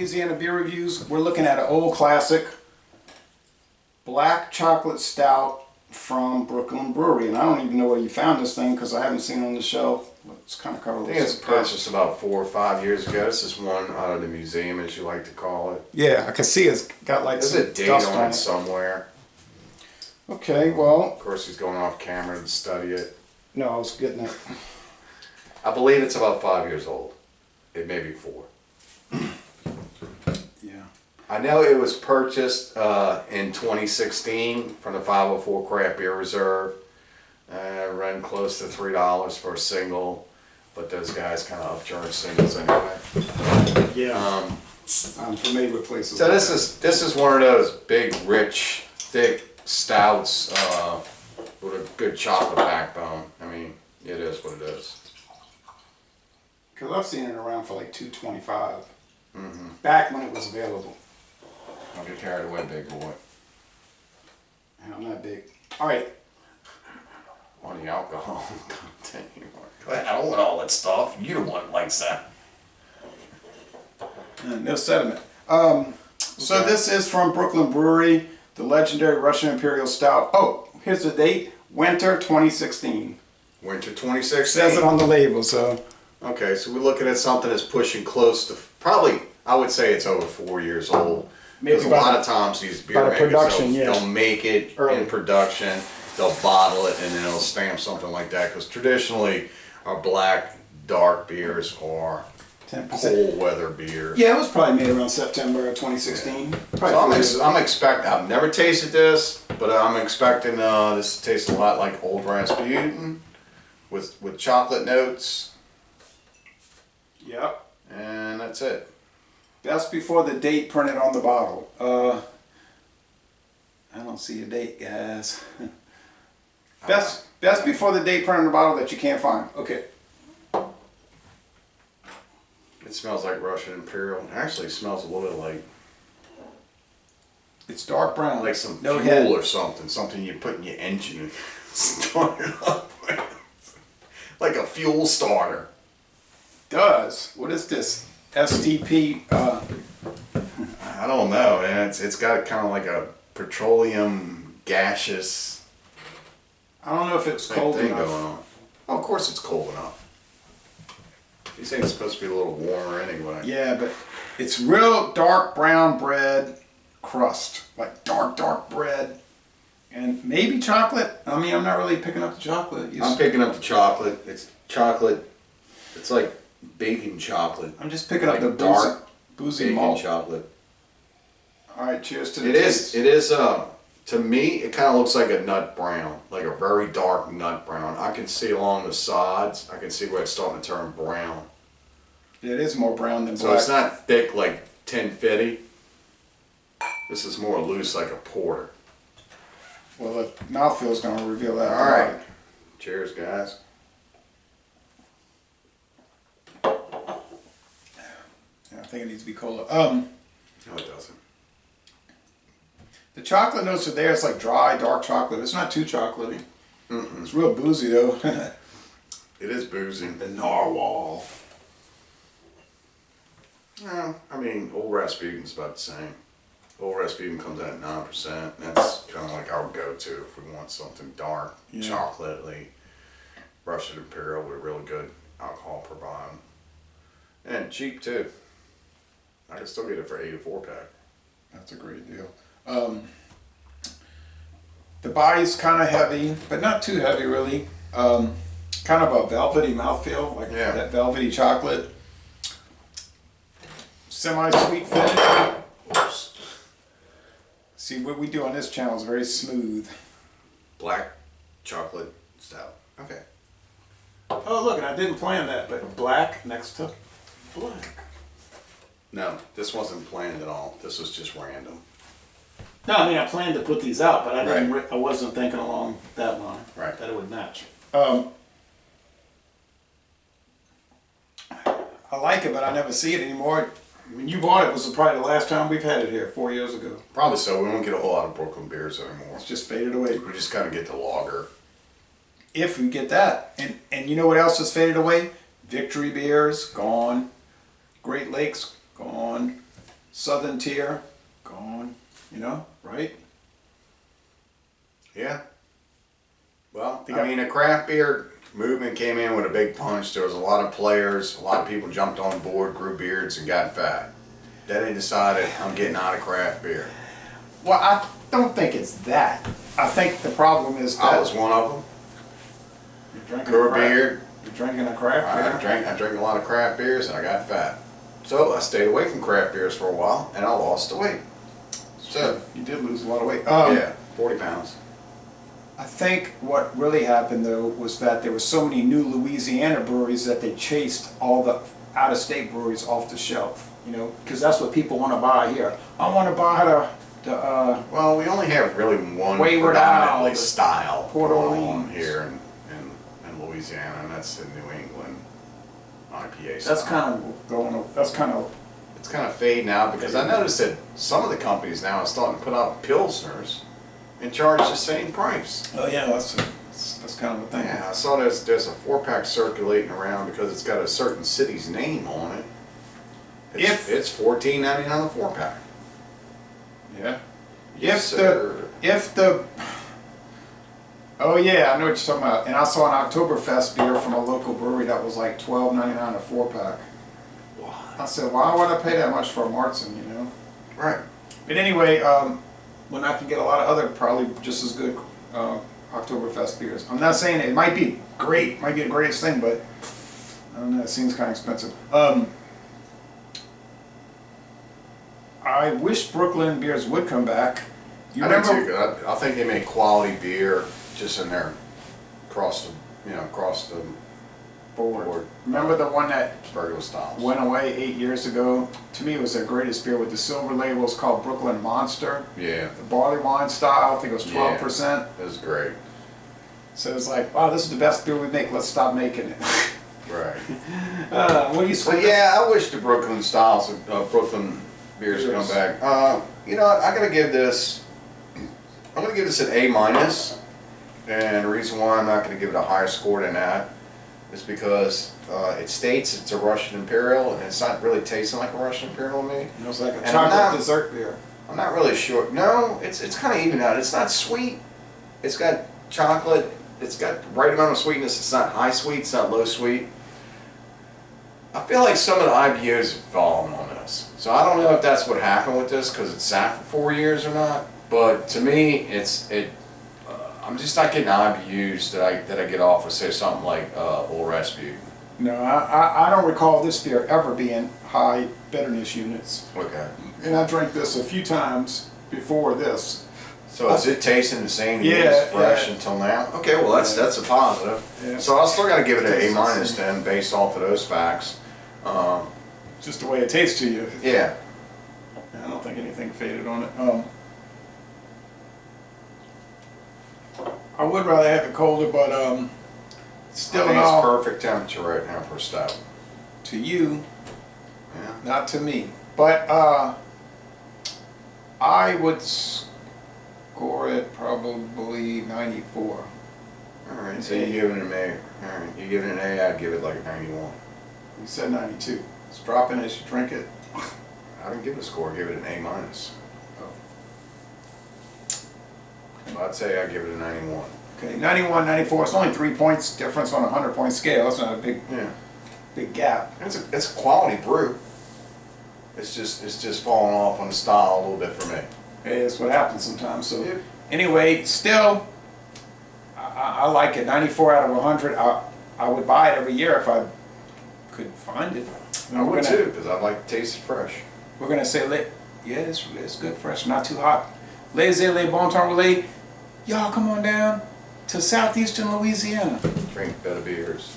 Louisiana Beer Reviews. We're looking at an old classic, Black Chocolate Stout from Brooklyn Brewery. And I don't even know where you found this thing because I haven't seen it on the shelf. It's kind of covered. I think it's purchased about 4 or 5 years ago. This is one out of the museum, as you like to call it. Yeah, I can see it's got like There's a date on it somewhere. Okay, well. Of course, he's going off camera to study it. No, I was getting it. I believe it's about 5 years old. It may be 4. Yeah. I know it was purchased in 2016 from the 504 Craft Beer Reserve. Ran close to $3 for a single, but those guys kind of upcharge singles anyway. Yeah. I'm familiar with places. So this is one of those big, rich, thick stouts with a good chocolate backbone. I mean, it is what it is. Because I've seen it around for like $2.25. Back when it was available. Don't get carried away, big boy. I'm not big. All right. On the alcohol content. I don't want all that stuff. You the one that likes that. No sediment. So this is from Brooklyn Brewery, the legendary Russian Imperial Stout. Oh, here's the date. Winter 2016. Winter 2016. Says it on the label, so. Okay, so we're looking at something that's pushing close to, probably, I would say it's over 4 years old. Because a lot of times these beer makers, they'll make it early in production, they'll bottle it, and then they'll stamp something like that. Because traditionally, our black, dark beers are 10%. Cold weather beers. Yeah, it was probably made around September of 2016. Yeah. So I'm expecting, I've never tasted this, but I'm expecting this to taste a lot like Old Rasputin with chocolate notes. Yep. And that's it. That's before the date printed on the bottle. I don't see a date, guys. Best before the date printed on the bottle that you can't find. Okay. It smells like Russian Imperial. It actually smells a little bit like... It's dark brown. Like some fuel or something. Something you put in your engine and start it up with. Like a fuel starter. Does. What is this? STP? I don't know, man. It's got kind of like a petroleum gaseous. I don't know if it's cold enough. Going on. Oh, of course it's cold enough. These things are supposed to be a little warmer anyway. Yeah, but it's real dark brown bread crust, like dark bread, and maybe chocolate. I mean, I'm not really picking up the chocolate. I'm picking up the chocolate. It's chocolate. It's like baking chocolate. I'm just picking up the dark, boozy malt chocolate. All right, cheers to the taste. It is. To me, it kind of looks like a nut brown, like a very dark nut brown. I can see along the sides. I can see where it's starting to turn brown. It is more brown than black. So it's not thick like 1050. This is more loose like a porter. Well, the mouthfeel is going to reveal that. All right. Cheers, guys. Yeah, I think it needs to be colder. No, it doesn't. The chocolate notes are there. It's like dry, dark chocolate. It's not too chocolatey. It's real boozy, though. It is boozy. The narwhal. Well, I mean, Old Rasputin's about the same. Old Rasputin comes out at 9%. That's kind of like our go-to if we want something dark, chocolatey. Russian Imperial with really good alcohol per volume. And cheap, too. I can still get it for 8 or 4-pack. That's a great deal. The body's kind of heavy, but not too heavy, really. Kind of a velvety mouthfeel, like that velvety chocolate. Semi-sweet finish. Oops. See, what we do on this channel is very smooth. Black chocolate stout. Okay. Oh, look, and I didn't plan that, but black next to black. No, this wasn't planned at all. This was just random. No, I mean, I planned to put these out, but I didn't. I wasn't thinking along that line. Right. That it would match. I like it, but I never see it anymore. When you bought it, was probably the last time we've had it here, 4 years ago. Probably so. We don't get a whole lot of Brooklyn beers anymore. It's just faded away. We just kind of get the lager. If we get that. And you know what else has faded away? Victory beers, gone. Great Lakes, gone. Southern tier, gone, you know, right? Yeah. Well, I mean, the craft beer movement came in with a big punch. There was a lot of players, a lot of people jumped on board, grew beards, and got fat. Then they decided, I'm getting out of craft beer. Well, I don't think it's that. I think the problem is that I was one of them. You're drinking Grew a beard. You're drinking a craft beer. I drank a lot of craft beers, and I got fat. So I stayed away from craft beers for a while, and I lost the weight. So you did lose a lot of weight. Yeah, 40 pounds. I think what really happened though was that there were so many new Louisiana breweries that they chased all the out-of-state breweries off the shelf. You know, because that's what people want to buy here. I want to buy well, we only have really one Wayward predominantly Owl, style Port going Orleans on here in Louisiana, and that's the New England IPA style. That's kind of going. That's kind of. It's kind of fading out because I noticed that some of the companies now are starting to put out pilsners and charge the same price. Oh yeah, that's kind of a thing. Yeah, I saw there's a 4-pack circulating around because it's got a certain city's name on it. It's $14.99 on the 4-pack. Yeah. Yes, If the oh yeah, I know what you're talking about. And I saw an Oktoberfest beer from a local brewery that was like $12.99 a 4-pack. I said, why would I pay that much for a Martzen, you know? Right. But anyway, when I can get a lot of other probably just as good Oktoberfest beers. I'm not saying it might be great, might be the greatest thing, but I don't know, it seems kind of expensive. I wish Brooklyn beers would come back. I do too. I think they make quality beer just in there across the board. Remember the one that regular styles went away 8 years ago? To me, it was their greatest beer with the silver label. It's called Brooklyn Monster. Yeah. The barley wine style. I think it was 12%. Yeah, it was great. So it's like, wow, this is the best beer we make. Let's stop making it. Right. What do you say? But yeah, I wish the Brooklyn styles, Brooklyn beers would come back. You know what? I'm gonna give this an A-. And the reason why I'm not gonna give it a higher score than that is because it states it's a Russian Imperial, and it's not really tasting like a Russian Imperial to me. It's like a chocolate dessert beer. I'm not really sure. No, it's kind of even out. It's not sweet. It's got chocolate. It's got the right amount of sweetness. It's not high sweet. It's not low sweet. I feel like some of the IBUs have fallen on this. So I don't know if that's what happened with this because it sat for 4 years or not. But to me, I'm just not getting IBUs that I get off of, say, something like Old Rasputin. No, I don't recall this beer ever being high bitterness units. Okay. And I drank this a few times before this. So is it tasting the same as fresh until now? Okay, well that's a positive. Yeah. So I'll still got to give it an A- then, based off of those facts. Just the way it tastes to you. Yeah. I don't think anything faded on it. I would rather have it colder, but still I think it's perfect temperature right now for a stout. To you, Yeah. not to me. But I would score it probably 94. All right. So you give it an A. All right. You give it an A. I'd give it like a 91. You said 92. It's dropping as you drink it. I didn't give it a score. I give it an A-. Oh. So I'd say I give it a 91. Okay, 91, 94. It's only 3 points difference on a 100-point scale. That's not a big gap. It's a quality brew. It's just falling off on the style a little bit for me. Hey, that's what happens sometimes. So anyway, still, I like it. 94 out of 100. I would buy it every year if I could find it. I would too, because I like to taste it fresh. We're gonna say, it's good fresh, not too hot. Les bon temps relais. Y'all come on down to southeastern Louisiana. Drink better beers.